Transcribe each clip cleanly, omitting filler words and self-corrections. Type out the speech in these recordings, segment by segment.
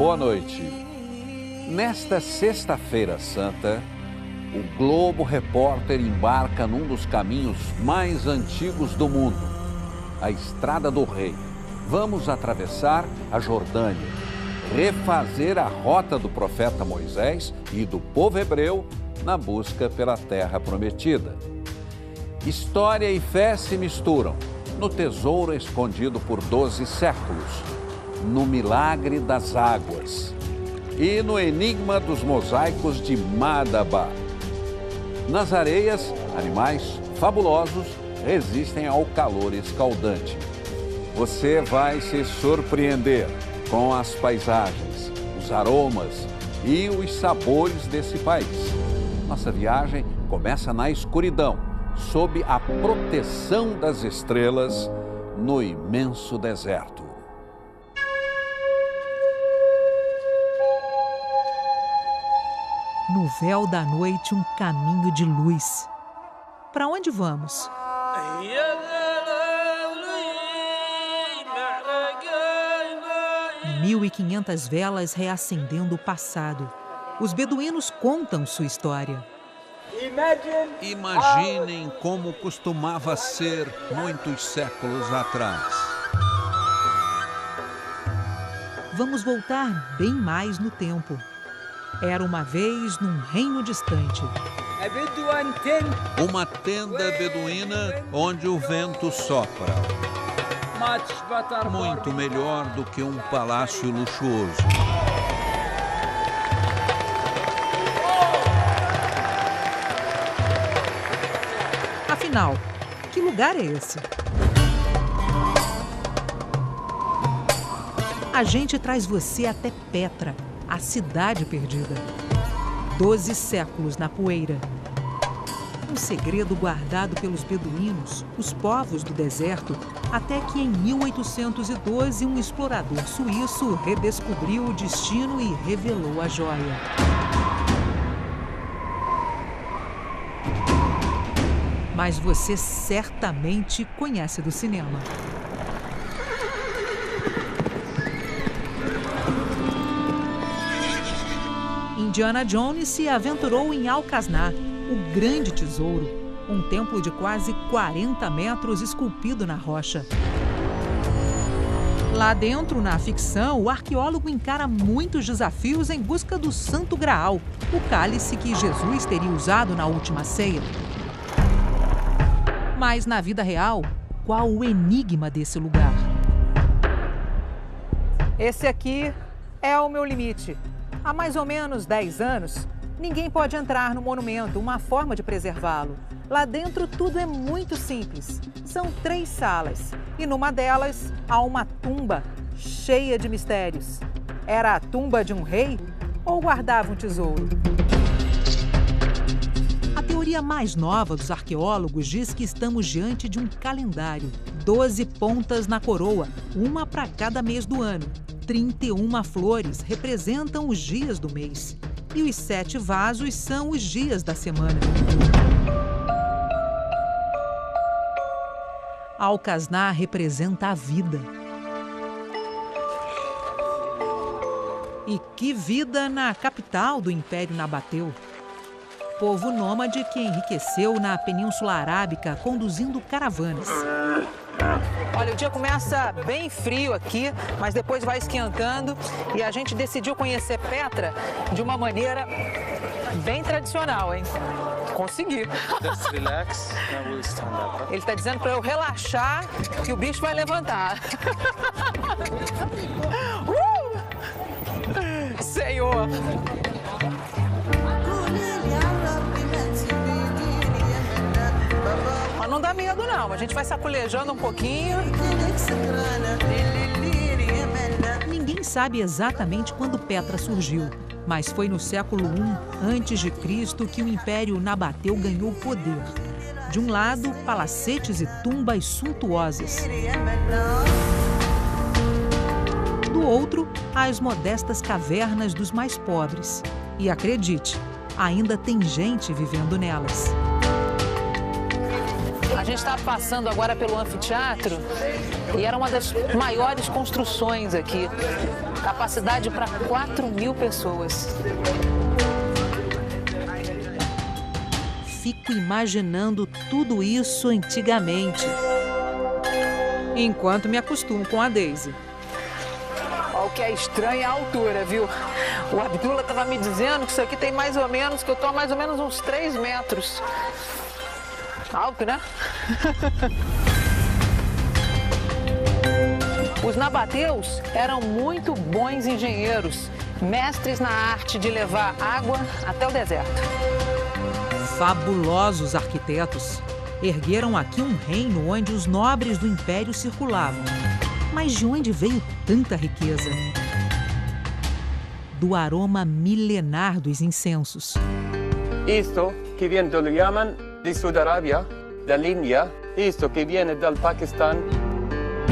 boa noite. Nesta Sexta-feira Santa, o Globo Repórter embarca num dos caminhos mais antigos do mundo, a Estrada do Rei. Vamos atravessar a Jordânia, refazer a rota do profeta Moisés e do povo hebreu na busca pela Terra Prometida. História e fé se misturam no tesouro escondido por 12 séculos, no milagre das águas e no enigma dos mosaicos de Madaba. Nas areias, animais fabulosos resistem ao calor escaldante. Você vai se surpreender com as paisagens, os aromas e os sabores desse país. Nossa viagem começa na escuridão, sob a proteção das estrelas, no imenso deserto. No véu da noite, um caminho de luz. Para onde vamos? 1.500 velas reacendendo o passado. Os beduínos contam sua história. Imaginem como costumava ser muitos séculos atrás. Vamos voltar bem mais no tempo. Era uma vez num reino distante. Uma tenda beduína onde o vento sopra. Muito melhor do que um palácio luxuoso. Afinal, que lugar é esse? A gente traz você até Petra, a cidade perdida. 12 séculos na poeira. Um segredo guardado pelos beduínos, os povos do deserto, até que em 1812 um explorador suíço redescobriu o destino e revelou a joia. Mas você certamente conhece do cinema. Indiana Jones se aventurou em Alcazar, o grande tesouro, um templo de quase 40 metros esculpido na rocha. Lá dentro, na ficção, o arqueólogo encara muitos desafios em busca do Santo Graal, o cálice que Jesus teria usado na última ceia. Mas na vida real, qual o enigma desse lugar? Esse aqui é o meu limite. Há mais ou menos 10 anos, ninguém pode entrar no monumento, uma forma de preservá-lo. Lá dentro tudo é muito simples. São 3 salas e numa delas há uma tumba cheia de mistérios. Era a tumba de um rei ou guardava um tesouro? A teoria mais nova dos arqueólogos diz que estamos diante de um calendário. 12 pontas na coroa, uma para cada mês do ano. 31 flores representam os dias do mês. E os 7 vasos são os dias da semana. Alcazar representa a vida. E que vida na capital do Império Nabateu. Povo nômade que enriqueceu na Península Arábica conduzindo caravanas. Olha, o dia começa bem frio aqui, mas depois vai esquentando e a gente decidiu conhecer Petra de uma maneira bem tradicional, hein? Consegui. Ele está dizendo para eu relaxar que o bicho vai levantar. Senhor! Mas não dá medo, não. A gente vai sacolejando um pouquinho. Ninguém sabe exatamente quando Petra surgiu, mas foi no século I a.C. que o Império Nabateu ganhou poder. De um lado, palacetes e tumbas suntuosas. Do outro, as modestas cavernas dos mais pobres. E acredite, ainda tem gente vivendo nelas. A gente está passando agora pelo anfiteatro e era uma das maiores construções aqui. Capacidade para 4.000 pessoas. Fico imaginando tudo isso antigamente, enquanto me acostumo com a Daisy. O que é estranho é a altura, viu? O Abdullah estava me dizendo que isso aqui tem mais ou menos, que eu estou a mais ou menos uns 3 metros. Alto, né? Os nabateus eram muito bons engenheiros, mestres na arte de levar água até o deserto. Fabulosos arquitetos ergueram aqui um reino onde os nobres do império circulavam. Mas de onde veio tanta riqueza? Do aroma milenar dos incensos. Isto que viene do Yaman, de Sud-Arábia, da Índia, isto que viene do Paquistão.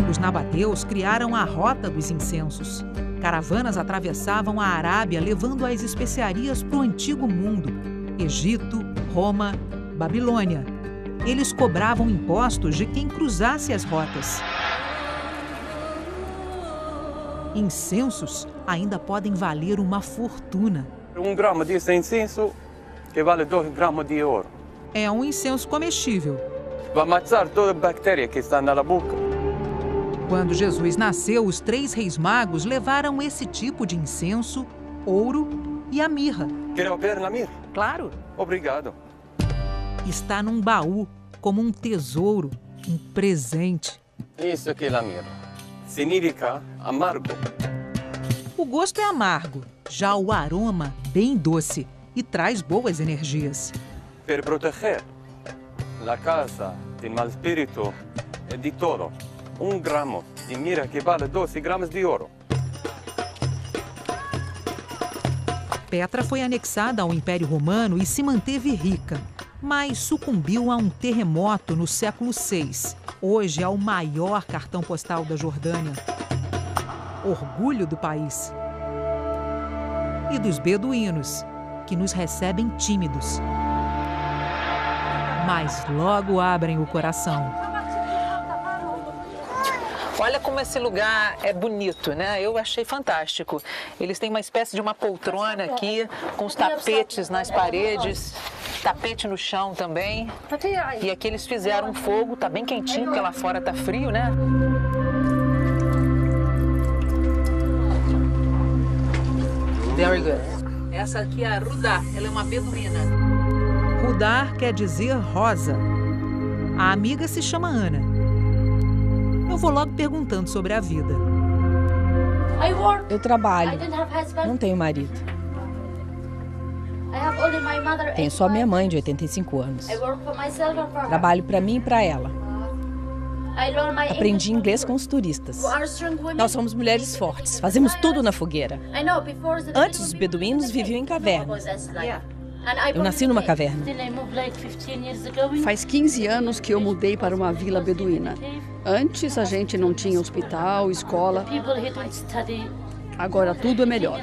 Os nabateus criaram a rota dos incensos. Caravanas atravessavam a Arábia levando as especiarias para o antigo mundo. Egito, Roma, Babilônia. Eles cobravam impostos de quem cruzasse as rotas. Incensos ainda podem valer uma fortuna. 1 gramo de incenso que vale 2 gramos de ouro. É um incenso comestível. Vai matar toda a bactéria que está na boca. Quando Jesus nasceu, os 3 reis magos levaram esse tipo de incenso, ouro e a mirra. Quer ver na mirra? Claro. Obrigado. Está num baú, como um tesouro, um presente. Isso aqui é a mirra. Significa amargo. O gosto é amargo, já o aroma bem doce e traz boas energias. Para proteger a casa de mau espírito e de todo, 1 gramo de mirra que vale 12 gramas de ouro. Petra foi anexada ao Império Romano e se manteve rica, mas sucumbiu a um terremoto no século VI. Hoje é o maior cartão postal da Jordânia. Orgulho do país. E dos beduínos, que nos recebem tímidos. Mas logo abrem o coração. Olha como esse lugar é bonito, né? Eu achei fantástico. Eles têm uma espécie de uma poltrona aqui, com os tapetes nas paredes, tapete no chão também. E aqui eles fizeram um fogo, tá bem quentinho, porque lá fora tá frio, né? Very good. Essa aqui é a Rudá, ela é uma beduína. Rudar quer dizer rosa. A amiga se chama Ana. Eu vou logo perguntando sobre a vida. Eu trabalho, não tenho marido. Tenho só minha mãe, de 85 anos. Trabalho para mim e para ela. Aprendi inglês com os turistas. Nós somos mulheres fortes, fazemos tudo na fogueira. Antes, os beduínos viviam em cavernas. Eu nasci numa caverna. Faz 15 anos que eu mudei para uma vila beduína. Antes a gente não tinha hospital, escola. Agora tudo é melhor.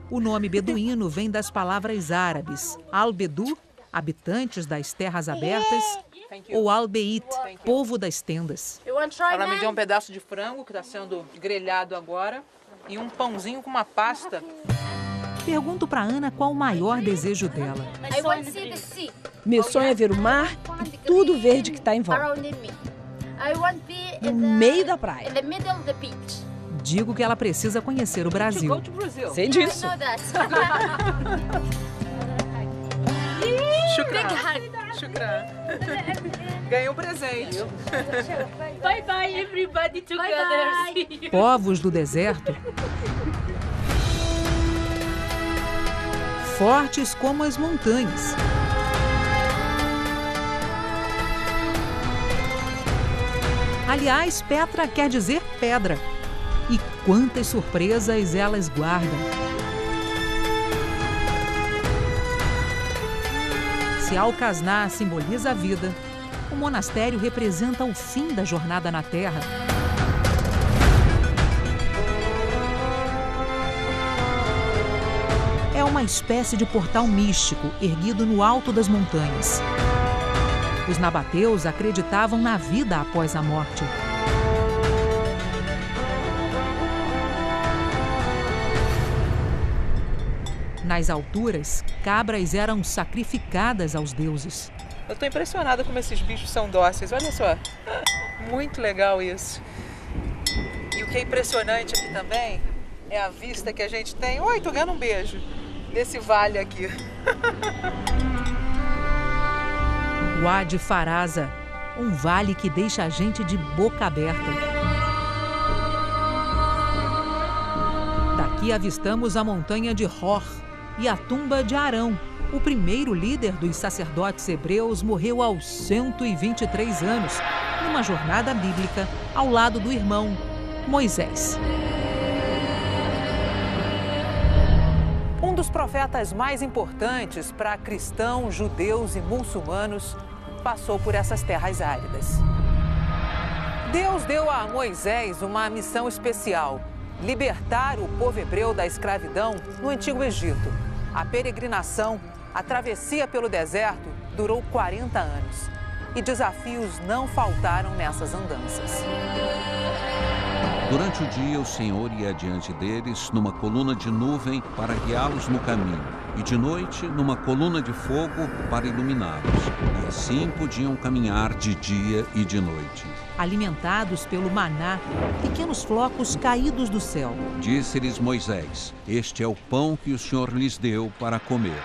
O nome beduíno vem das palavras árabes al-bedu, habitantes das terras abertas, ou al-beit, povo das tendas. Ela me deu um pedaço de frango que está sendo grelhado agora e um pãozinho com uma pasta. Pergunto para Ana qual o maior desejo dela. Meu sonho é ver o mar e tudo verde que está em volta. No meio da praia. Digo que ela precisa conhecer o Brasil. Sei disso. Shukran. Ganhei um presente. Bye bye everybody together. Povos do deserto, fortes como as montanhas. Aliás, Petra quer dizer pedra. E quantas surpresas elas guardam. Se Al-Kasna simboliza a vida, o monastério representa o fim da jornada na Terra. É uma espécie de portal místico erguido no alto das montanhas. Os nabateus acreditavam na vida após a morte. Nas alturas, cabras eram sacrificadas aos deuses. Eu estou impressionada como esses bichos são dóceis, olha só. Muito legal isso. E o que é impressionante aqui também é a vista que a gente tem. Oi, tô ganhando um beijo. Desse vale aqui. Wadi Faraza, um vale que deixa a gente de boca aberta. Daqui avistamos a montanha de Hor e a tumba de Arão. O primeiro líder dos sacerdotes hebreus morreu aos 123 anos, numa jornada bíblica ao lado do irmão Moisés. Um dos profetas mais importantes para cristãos, judeus e muçulmanos passou por essas terras áridas. Deus deu a Moisés uma missão especial: libertar o povo hebreu da escravidão no Antigo Egito. A peregrinação, a travessia pelo deserto, durou 40 anos. E desafios não faltaram nessas andanças. Durante o dia, o Senhor ia adiante deles numa coluna de nuvem para guiá-los no caminho, e de noite, numa coluna de fogo para iluminá-los. E assim podiam caminhar de dia e de noite. Alimentados pelo maná, pequenos flocos caídos do céu. Disse-lhes Moisés: este é o pão que o Senhor lhes deu para comer.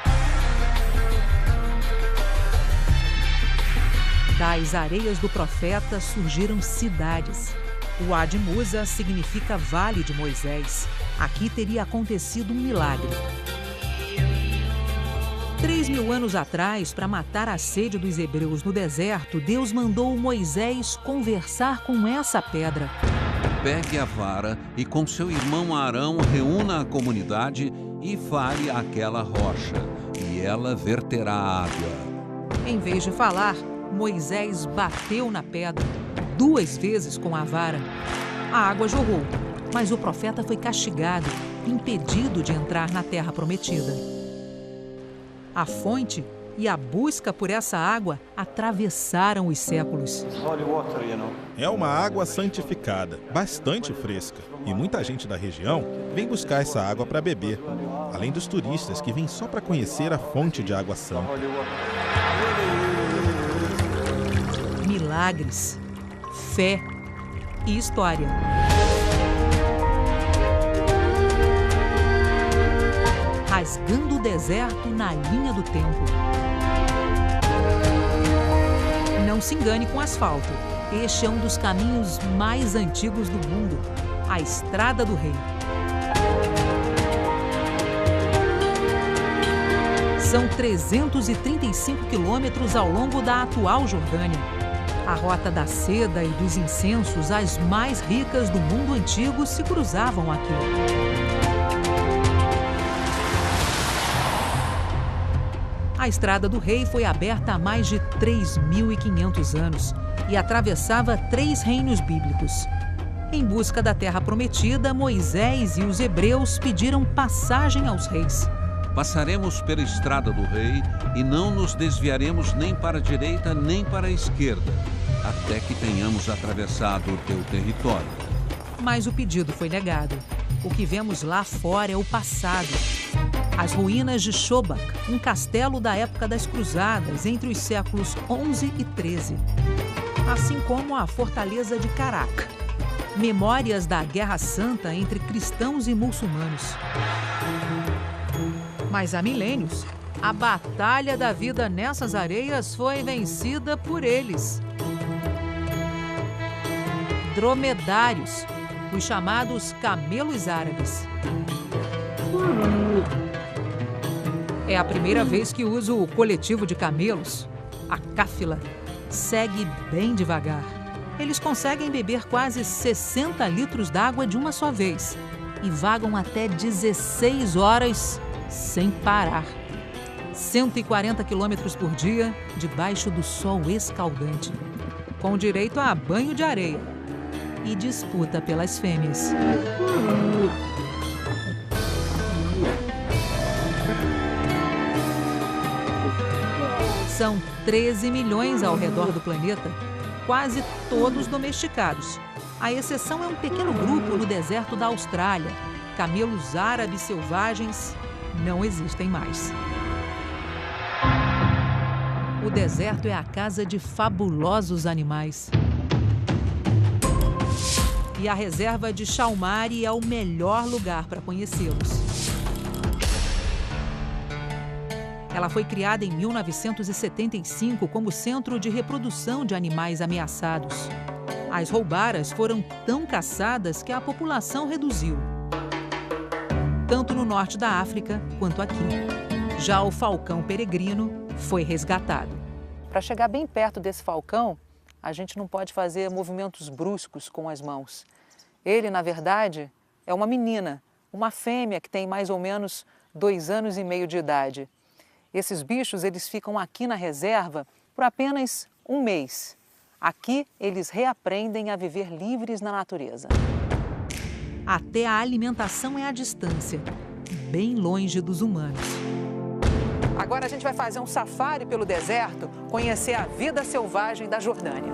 Das areias do profeta surgiram cidades. O Wadi Musa significa Vale de Moisés. Aqui teria acontecido um milagre. 3.000 anos atrás, para matar a sede dos hebreus no deserto, Deus mandou Moisés conversar com essa pedra. Pegue a vara e com seu irmão Arão reúna a comunidade e fale àquela rocha, e ela verterá água. Em vez de falar, Moisés bateu na pedra 2 vezes com a vara. A água jorrou, mas o profeta foi castigado, impedido de entrar na terra prometida. A fonte e a busca por essa água atravessaram os séculos. É uma água santificada, bastante fresca, e muita gente da região vem buscar essa água para beber, além dos turistas que vêm só para conhecer a fonte de água santa. Milagres, fé e história. Rasgando o deserto na linha do tempo. Não se engane com asfalto. Este é um dos caminhos mais antigos do mundo, a Estrada do Rei. São 335 quilômetros ao longo da atual Jordânia. A rota da seda e dos incensos, as mais ricas do mundo antigo, se cruzavam aqui. A Estrada do Rei foi aberta há mais de 3.500 anos e atravessava 3 reinos bíblicos. Em busca da Terra Prometida, Moisés e os hebreus pediram passagem aos reis. Passaremos pela Estrada do Rei e não nos desviaremos nem para a direita nem para a esquerda, até que tenhamos atravessado o teu território. Mas o pedido foi negado. O que vemos lá fora é o passado. As ruínas de Shobak, um castelo da época das Cruzadas, entre os séculos 11 e 13. Assim como a fortaleza de Karak. Memórias da Guerra Santa entre cristãos e muçulmanos. Mas há milênios, a batalha da vida nessas areias foi vencida por eles. Dromedários, os chamados camelos árabes. É a primeira vez que uso o coletivo de camelos. A cáfila segue bem devagar. Eles conseguem beber quase 60 litros d'água de uma só vez e vagam até 16 horas sem parar. 140 quilômetros por dia, debaixo do sol escaldante, com direito a banho de areia e disputa pelas fêmeas. São 13 milhões ao redor do planeta, quase todos domesticados. A exceção é um pequeno grupo no deserto da Austrália. Camelos árabes selvagens não existem mais. O deserto é a casa de fabulosos animais. E a reserva de Chalmari é o melhor lugar para conhecê-los. Ela foi criada em 1975 como centro de reprodução de animais ameaçados. As roubaras foram tão caçadas que a população reduziu, tanto no norte da África quanto aqui. Já o falcão peregrino foi resgatado. Para chegar bem perto desse falcão, a gente não pode fazer movimentos bruscos com as mãos. Ele, na verdade, é uma menina, uma fêmea que tem mais ou menos 2 anos e meio de idade. Esses bichos, eles ficam aqui na reserva por apenas 1 mês. Aqui, eles reaprendem a viver livres na natureza. Até a alimentação é à distância, bem longe dos humanos. Agora a gente vai fazer um safari pelo deserto, conhecer a vida selvagem da Jordânia.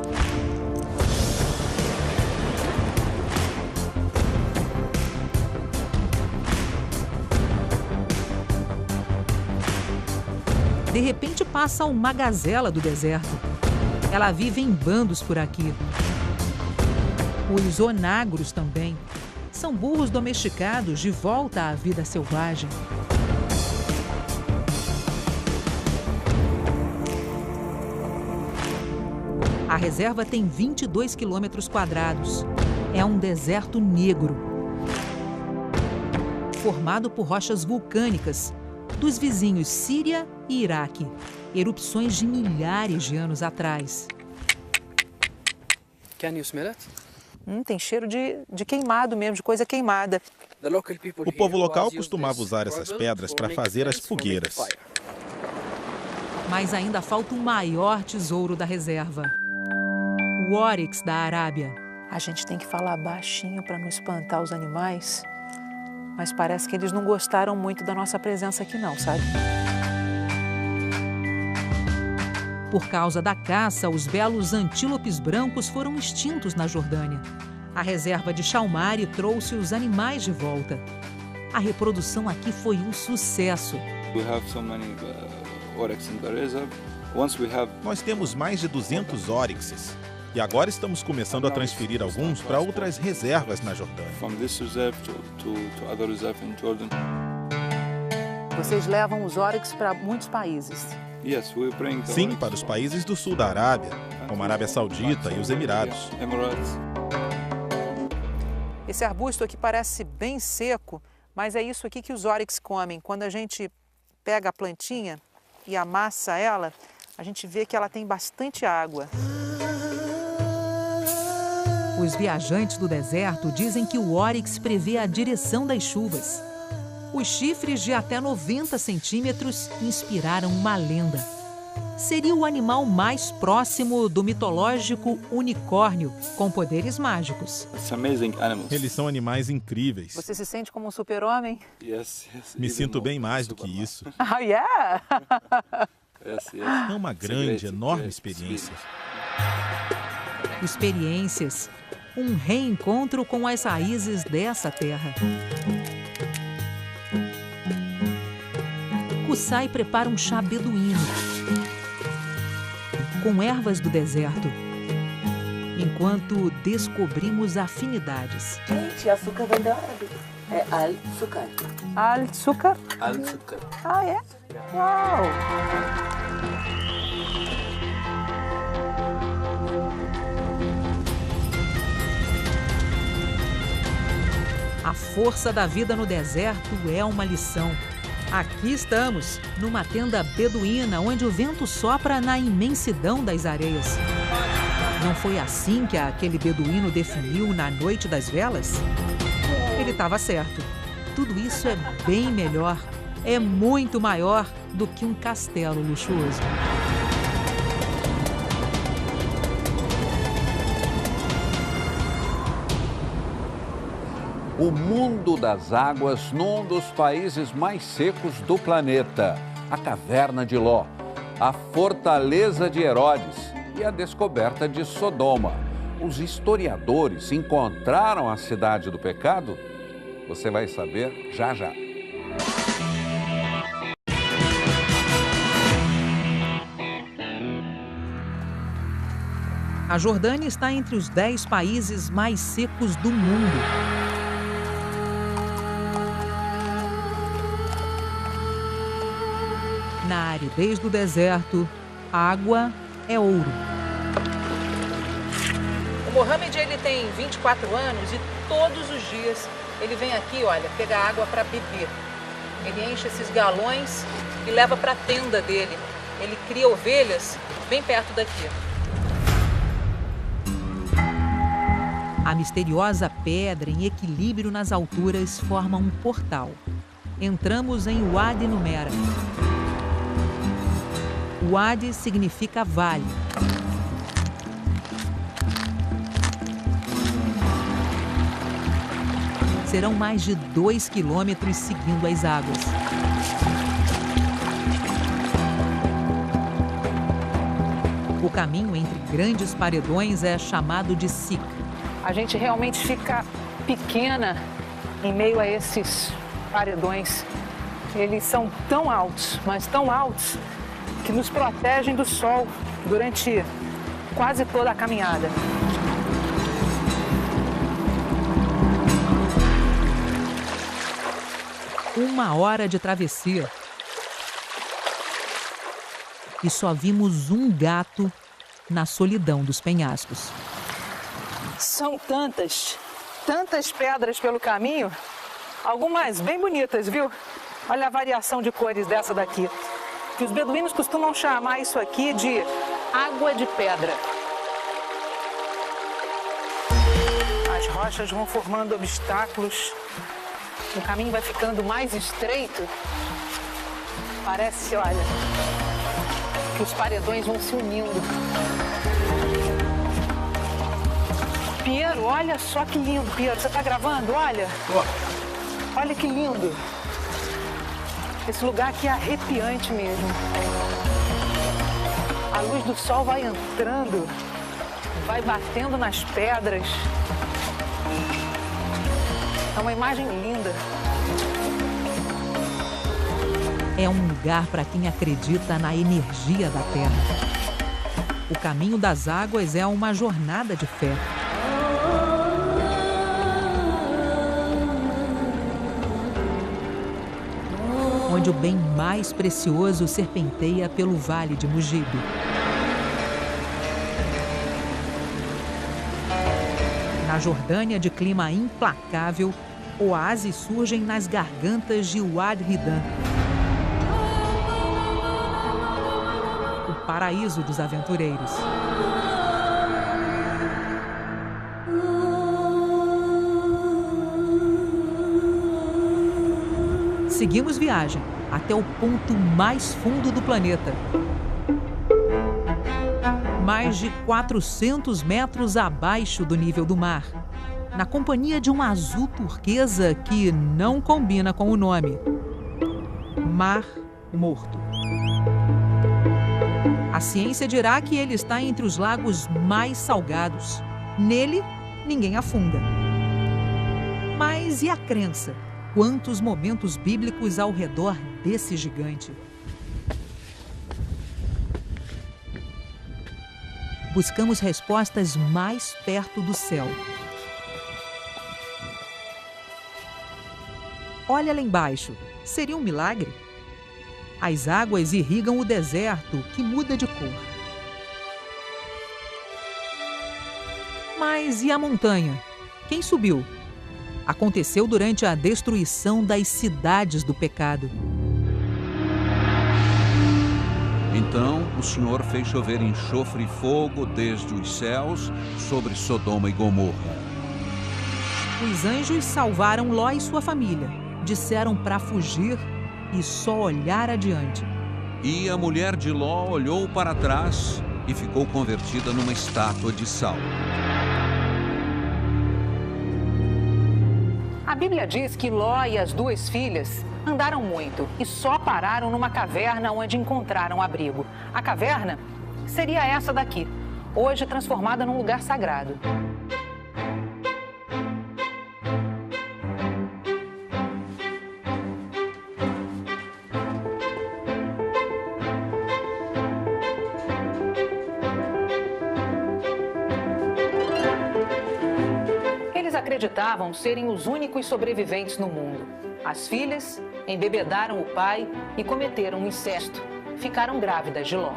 De repente passa uma gazela do deserto. Ela vive em bandos por aqui. Os onagros também. São burros domesticados de volta à vida selvagem. A reserva tem 22 quilômetros quadrados. É um deserto negro, formado por rochas vulcânicas dos vizinhos Síria e Iraque, erupções de milhares de anos atrás. Can you smell it? Tem cheiro de queimado mesmo, de coisa queimada. O povo local costumava usar essas pedras para fazer as fogueiras. Mas ainda falta o maior tesouro da reserva, o óryx da Arábia. A gente tem que falar baixinho para não espantar os animais, mas parece que eles não gostaram muito da nossa presença aqui não, sabe? Por causa da caça, os belos antílopes brancos foram extintos na Jordânia. A reserva de Chalmari trouxe os animais de volta. A reprodução aqui foi um sucesso. Nós temos mais de 200 óryxes. E agora estamos começando a transferir alguns para outras reservas na Jordânia. Vocês levam os óryx para muitos países? Sim, para os países do sul da Arábia, como a Arábia Saudita e os Emirados. Esse arbusto aqui parece bem seco, mas é isso aqui que os óryx comem. Quando a gente pega a plantinha e amassa ela, a gente vê que ela tem bastante água. Os viajantes do deserto dizem que o óryx prevê a direção das chuvas. Os chifres de até 90 centímetros inspiraram uma lenda. Seria o animal mais próximo do mitológico unicórnio, com poderes mágicos. Eles são animais incríveis. Você se sente como um super-homem? Me sinto bem mais do que isso. Oh, yeah! É uma grande, enorme experiência. Experiências. Um reencontro com as raízes dessa terra. Qusay prepara um chá beduíno com ervas do deserto, enquanto descobrimos afinidades. Gente, açúcar vem da árabe. É al-sukar. Al-sukar? Al-sukar. Ah, é? Uau! A força da vida no deserto é uma lição. Aqui estamos, numa tenda beduína, onde o vento sopra na imensidão das areias. Não foi assim que aquele beduíno definiu na noite das velas? Ele estava certo. Tudo isso é bem melhor, é muito maior do que um castelo luxuoso. O mundo das águas num dos países mais secos do planeta, a Caverna de Ló. a fortaleza de Herodes e a descoberta de Sodoma. Os historiadores encontraram a cidade do pecado? Você vai saber já já. A Jordânia está entre os 10 países mais secos do mundo. Na aridez do deserto, água é ouro. O Mohamed, ele tem 24 anos e todos os dias ele vem aqui, olha, pegar água para beber. Ele enche esses galões e leva para a tenda dele. Ele cria ovelhas bem perto daqui. A misteriosa pedra em equilíbrio nas alturas forma um portal. Entramos em Wadi Numera. Wadi significa vale. Serão mais de 2 quilômetros seguindo as águas. O caminho entre grandes paredões é chamado de Siq. A gente realmente fica pequena em meio a esses paredões. Eles são tão altos, mas tão altos, que nos protegem do sol durante quase toda a caminhada. Uma hora de travessia. E só vimos um gato na solidão dos penhascos. São tantas pedras pelo caminho, algumas bem bonitas, viu? Olha a variação de cores dessa daqui. Que os beduínos costumam chamar isso aqui de água de pedra. As rochas vão formando obstáculos, o caminho vai ficando mais estreito. Parece, olha, que os paredões vão se unindo. Piero, olha só que lindo, Piero. Você tá gravando? Olha. Olha que lindo. Esse lugar aqui é arrepiante mesmo. A luz do sol vai entrando, vai batendo nas pedras. É uma imagem linda. É um lugar para quem acredita na energia da terra. O caminho das águas é uma jornada de fé. Onde o bem mais precioso serpenteia pelo vale de Mugibe. Na Jordânia de clima implacável, oásis surgem nas gargantas de Wadi Riddan. O paraíso dos aventureiros. Seguimos viagem até o ponto mais fundo do planeta. Mais de 400 metros abaixo do nível do mar, na companhia de um azul turquesa que não combina com o nome. Mar Morto. A ciência dirá que ele está entre os lagos mais salgados. Nele, ninguém afunda. Mas e a crença? Quantos momentos bíblicos ao redor desse gigante? Buscamos respostas mais perto do céu. Olha lá embaixo, seria um milagre? As águas irrigam o deserto, que muda de cor. Mas e a montanha? Quem subiu? Aconteceu durante a destruição das cidades do pecado. Então o Senhor fez chover enxofre e fogo desde os céus sobre Sodoma e Gomorra. Os anjos salvaram Ló e sua família. Disseram para fugir e só olhar adiante. E a mulher de Ló olhou para trás e ficou convertida numa estátua de sal. A Bíblia diz que Ló e as duas filhas Andaram muito e só pararam numa caverna onde encontraram abrigo. A caverna seria essa daqui, hoje transformada num lugar sagrado. Eles acreditavam serem os únicos sobreviventes no mundo. As filhas embebedaram o pai e cometeram um incesto. Ficaram grávidas de Ló.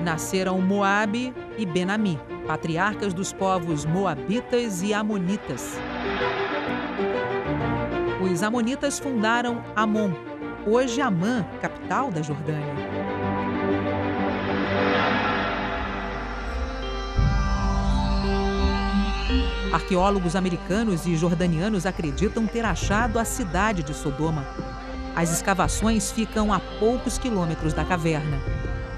Nasceram Moabe e Ben-Ami, patriarcas dos povos moabitas e amonitas. Os amonitas fundaram Amon, hoje Amã, capital da Jordânia. Arqueólogos americanos e jordanianos acreditam ter achado a cidade de Sodoma. As escavações ficam a poucos quilômetros da caverna,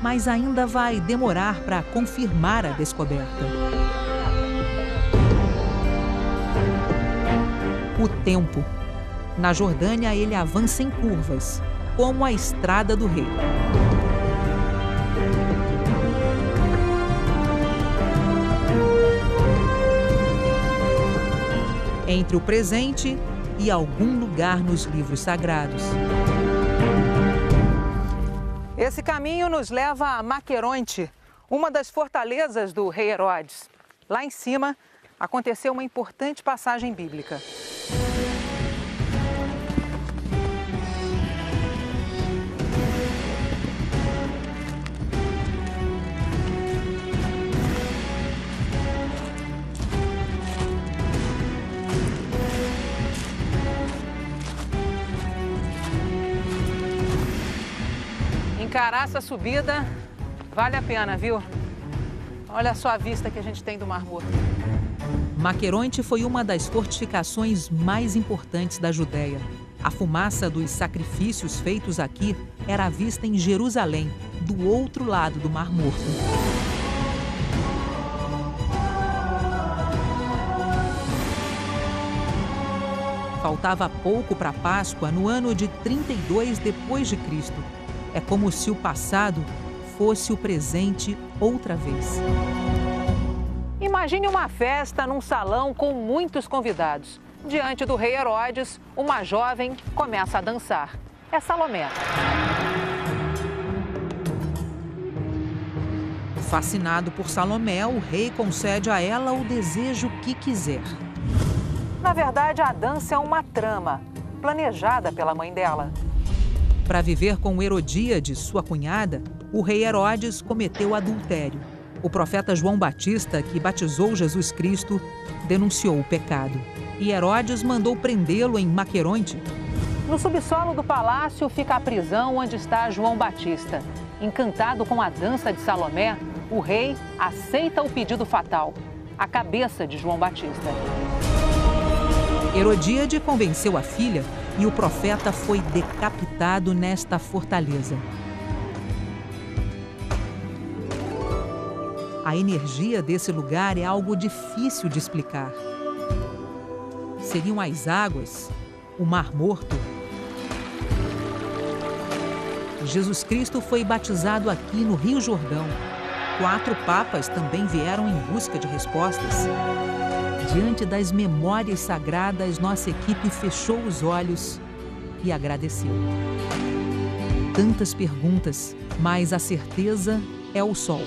mas ainda vai demorar para confirmar a descoberta. O tempo. Na Jordânia, ele avança em curvas, como a Estrada do Rei. Entre o presente e algum lugar nos livros sagrados. Esse caminho nos leva a Maqueronte, uma das fortalezas do rei Herodes. Lá em cima, aconteceu uma importante passagem bíblica. Encarar essa subida vale a pena, viu? Olha só a vista que a gente tem do Mar Morto. Maqueronte foi uma das fortificações mais importantes da Judéia. A fumaça dos sacrifícios feitos aqui era vista em Jerusalém, do outro lado do Mar Morto. Faltava pouco para a Páscoa no ano de 32 depois de Cristo. É como se o passado fosse o presente outra vez. Imagine uma festa num salão com muitos convidados. Diante do rei Herodes, uma jovem começa a dançar. É Salomé. Fascinado por Salomé, o rei concede a ela o desejo que quiser. Na verdade, a dança é uma trama, planejada pela mãe dela. Para viver com Herodíade, sua cunhada, o rei Herodes cometeu adultério. O profeta João Batista, que batizou Jesus Cristo, denunciou o pecado. E Herodes mandou prendê-lo em Maqueronte. No subsolo do palácio fica a prisão onde está João Batista. Encantado com a dança de Salomé, o rei aceita o pedido fatal, a cabeça de João Batista. Herodíade convenceu a filha e o profeta foi decapitado nesta fortaleza. A energia desse lugar é algo difícil de explicar. Seriam as águas, o Mar Morto. Jesus Cristo foi batizado aqui no Rio Jordão. 4 papas também vieram em busca de respostas. Diante das memórias sagradas, nossa equipe fechou os olhos e agradeceu. Tantas perguntas, mas a certeza é o sol.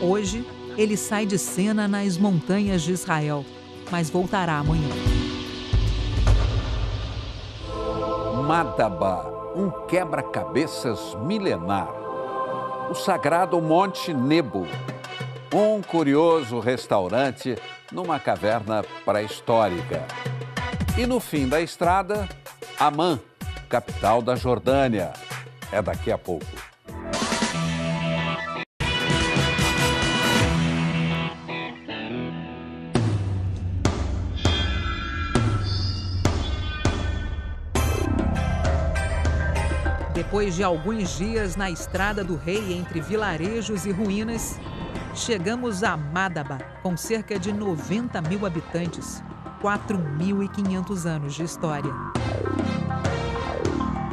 Hoje, ele sai de cena nas montanhas de Israel, mas voltará amanhã. Madaba, um quebra-cabeças milenar. O sagrado Monte Nebo, um curioso restaurante numa caverna pré-histórica. E no fim da estrada, Amã, capital da Jordânia. É daqui a pouco. Depois de alguns dias na Estrada do Rei entre vilarejos e ruínas, chegamos a Madaba, com cerca de 90 mil habitantes, 4.500 anos de história.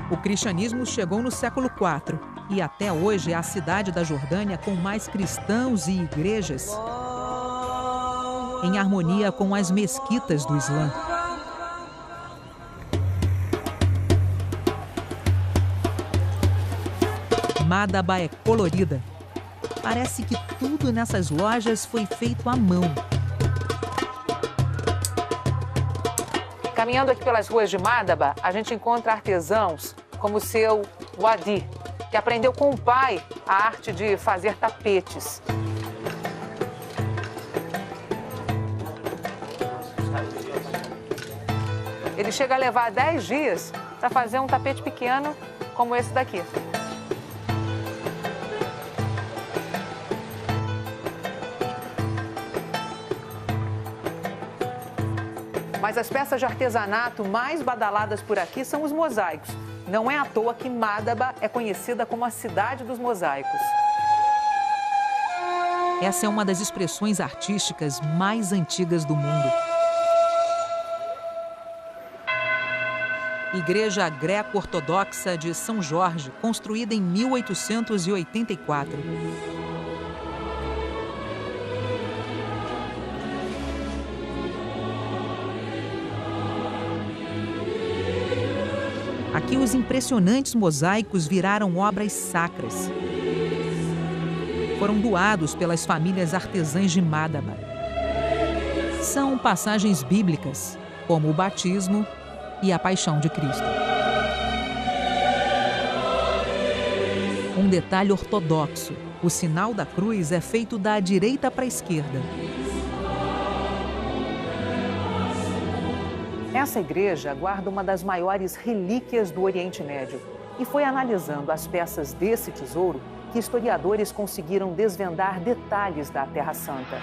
O cristianismo chegou no século IV e até hoje é a cidade da Jordânia com mais cristãos e igrejas, em harmonia com as mesquitas do Islã. Madaba é colorida. Parece que tudo nessas lojas foi feito à mão. Caminhando aqui pelas ruas de Madaba, a gente encontra artesãos como o seu Wadi, que aprendeu com o pai a arte de fazer tapetes. Ele chega a levar 10 dias para fazer um tapete pequeno como esse daqui. Mas as peças de artesanato mais badaladas por aqui são os mosaicos. Não é à toa que Madaba é conhecida como a cidade dos mosaicos. Essa é uma das expressões artísticas mais antigas do mundo. Igreja Greco-Ortodoxa de São Jorge, construída em 1884. Aqui os impressionantes mosaicos viraram obras sacras. Foram doados pelas famílias artesãs de Madaba. São passagens bíblicas, como o batismo e a paixão de Cristo. Um detalhe ortodoxo: o sinal da cruz é feito da direita para a esquerda. Essa igreja guarda uma das maiores relíquias do Oriente Médio. E foi analisando as peças desse tesouro que historiadores conseguiram desvendar detalhes da Terra Santa.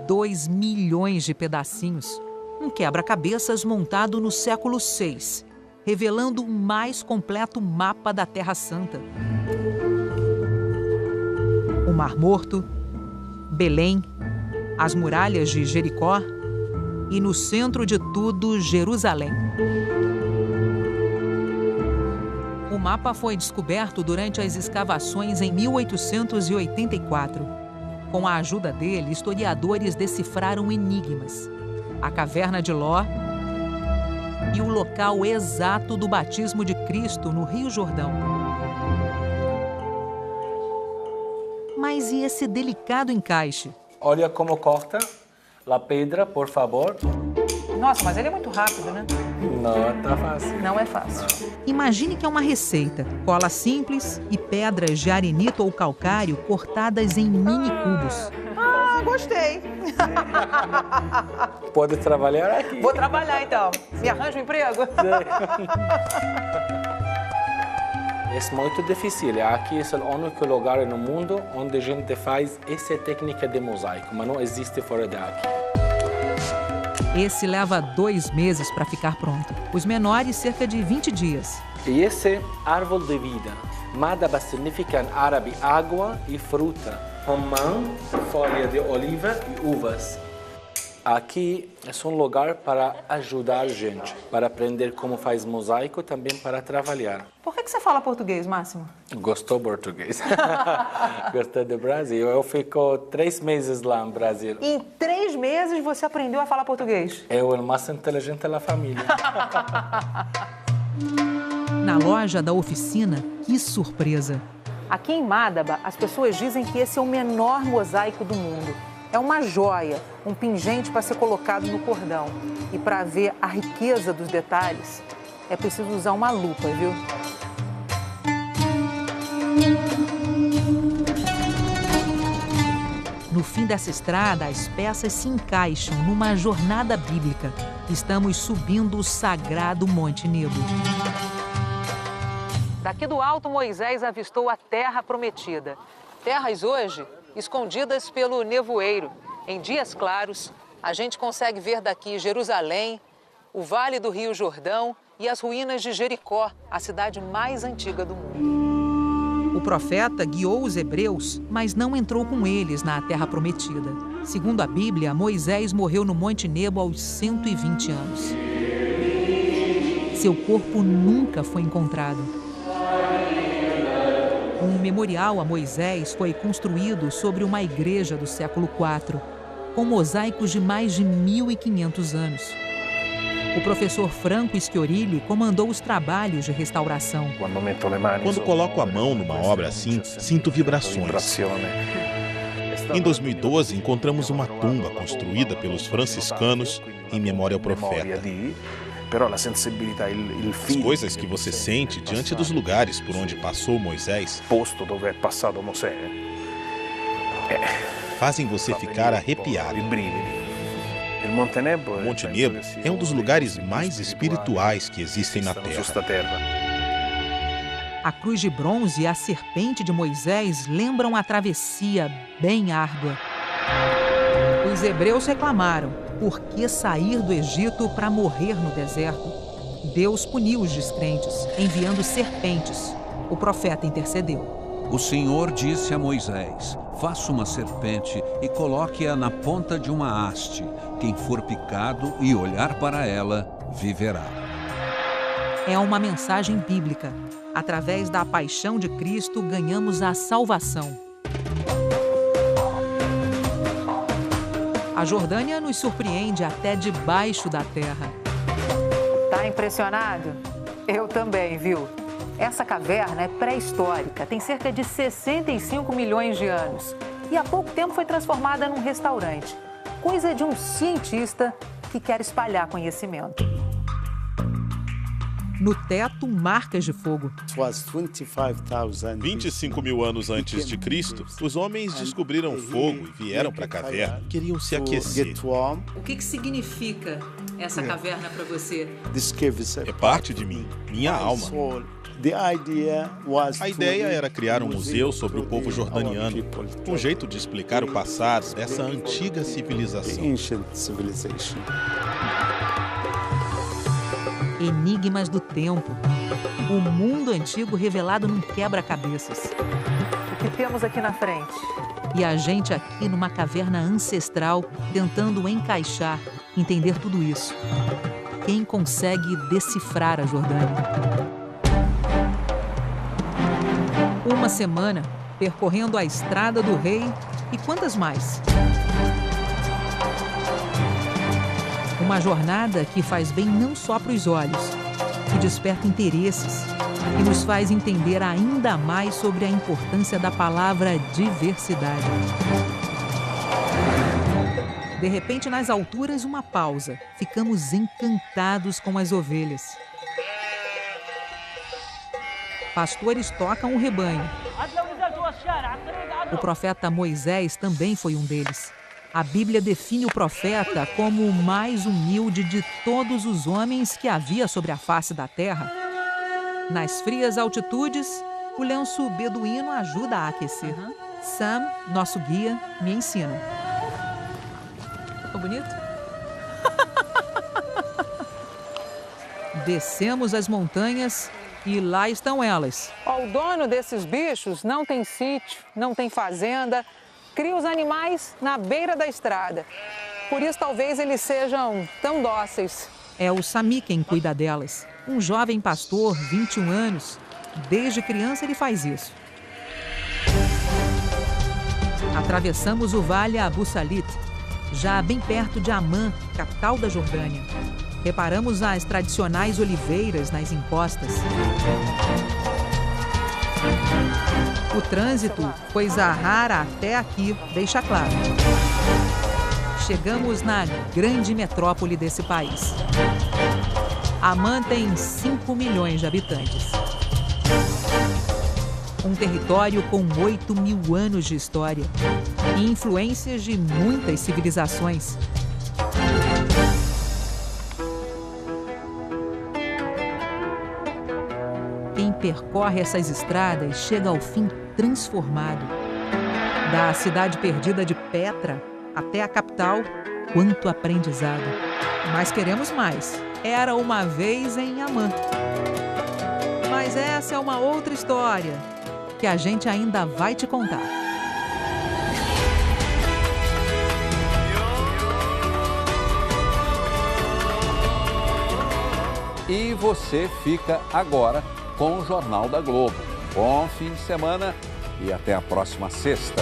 2 milhões de pedacinhos. Um quebra-cabeças montado no século VI, revelando o mais completo mapa da Terra Santa. O Mar Morto, Belém, as muralhas de Jericó e, no centro de tudo, Jerusalém. O mapa foi descoberto durante as escavações em 1884. Com a ajuda dele, historiadores decifraram enigmas: a caverna de Ló e o local exato do batismo de Cristo no Rio Jordão. Mas e esse delicado encaixe? Olha como corta a pedra, por favor. Nossa, mas ele é muito rápido, né? Não tá fácil. Não é fácil. Imagine que é uma receita. Cola simples e pedras de arenito ou calcário cortadas em mini cubos. Ah, gostei. Pode trabalhar aqui. Vou trabalhar, então. Me arranja um emprego? É muito difícil. Aqui é o único lugar no mundo onde a gente faz essa técnica de mosaico, mas não existe fora daqui. Esse leva 2 meses para ficar pronto. Os menores, cerca de 20 dias. E esse é árvore de vida. Madaba significa em árabe água e fruta. Romã, folha de oliva e uvas. Aqui é um lugar para ajudar a gente, para aprender como faz mosaico, também para trabalhar. Por que você fala português, Máximo? Gostou português. Gostei do Brasil. Eu fico 3 meses lá no Brasil. Em 3 meses você aprendeu a falar português? Eu o mais inteligente da família. Na loja da oficina, que surpresa! Aqui em Madaba, as pessoas dizem que esse é o menor mosaico do mundo. É uma joia, um pingente para ser colocado no cordão. E para ver a riqueza dos detalhes, é preciso usar uma lupa, viu? No fim dessa estrada, as peças se encaixam numa jornada bíblica. Estamos subindo o sagrado Monte Nebo. Daqui do alto, Moisés avistou a Terra Prometida. Terras hoje escondidas pelo nevoeiro. Em dias claros, a gente consegue ver daqui Jerusalém, o Vale do Rio Jordão e as ruínas de Jericó, a cidade mais antiga do mundo. O profeta guiou os hebreus, mas não entrou com eles na Terra Prometida. Segundo a Bíblia, Moisés morreu no Monte Nebo aos 120 anos. Seu corpo nunca foi encontrado. Um memorial a Moisés foi construído sobre uma igreja do século IV, com mosaicos de mais de 1.500 anos. O professor Franco Schiorilli comandou os trabalhos de restauração. Quando coloco a mão numa obra assim, sinto vibrações. Em 2012, encontramos uma tumba construída pelos franciscanos em memória ao profeta. As coisas que você sente diante dos lugares por onde passou Moisés fazem você ficar arrepiado. Monte Nebo é um dos lugares mais espirituais que existem na Terra. A cruz de bronze e a serpente de Moisés lembram a travessia bem árdua. Os hebreus reclamaram: por que sair do Egito para morrer no deserto? Deus puniu os descrentes, enviando serpentes. O profeta intercedeu. O Senhor disse a Moisés: faça uma serpente e coloque-a na ponta de uma haste. Quem for picado e olhar para ela, viverá. É uma mensagem bíblica. Através da paixão de Cristo, ganhamos a salvação. A Jordânia nos surpreende até debaixo da terra. Tá impressionado? Eu também, viu? Essa caverna é pré-histórica, tem cerca de 65 milhões de anos. E há pouco tempo foi transformada num restaurante. Coisa de um cientista que quer espalhar conhecimento. No teto, marcas de fogo. 25 mil anos antes de Cristo, os homens descobriram fogo e vieram para a caverna. Queriam se aquecer. O que significa essa caverna para você? É parte de mim, minha alma. A ideia era criar um museu sobre o povo jordaniano, um jeito de explicar o passado dessa antiga civilização. Enigmas do tempo. O mundo antigo revelado num quebra-cabeças. O que temos aqui na frente? E a gente aqui numa caverna ancestral, tentando encaixar, entender tudo isso. Quem consegue decifrar a Jordânia? Uma semana percorrendo a Estrada do Rei e quantas mais? Uma jornada que faz bem não só para os olhos, que desperta interesses e nos faz entender ainda mais sobre a importância da palavra diversidade. De repente, nas alturas, uma pausa. Ficamos encantados com as ovelhas. Pastores tocam o rebanho. O profeta Moisés também foi um deles. A Bíblia define o profeta como o mais humilde de todos os homens que havia sobre a face da terra. Nas frias altitudes, o lenço beduíno ajuda a aquecer. Sam, nosso guia, me ensina. Ficou bonito? Descemos as montanhas e lá estão elas. O dono desses bichos não tem sítio, não tem fazenda, cria os animais na beira da estrada. Por isso, talvez eles sejam tão dóceis. É o Sami quem cuida delas. Um jovem pastor, 21 anos. Desde criança ele faz isso. Atravessamos o vale Abu Salit, já bem perto de Amman, capital da Jordânia. Reparamos as tradicionais oliveiras nas encostas. O trânsito foi Zahara até aqui, deixa claro. Chegamos na grande metrópole desse país. Amman tem 5 milhões de habitantes. Um território com 8 mil anos de história e influências de muitas civilizações. Quem percorre essas estradas chega ao fim transformado. Da cidade perdida de Petra até a capital, quanto aprendizado. Mas queremos mais. Era uma vez em Amman. Mas essa é uma outra história que a gente ainda vai te contar. E você fica agora com o Jornal da Globo. Bom fim de semana e até a próxima sexta.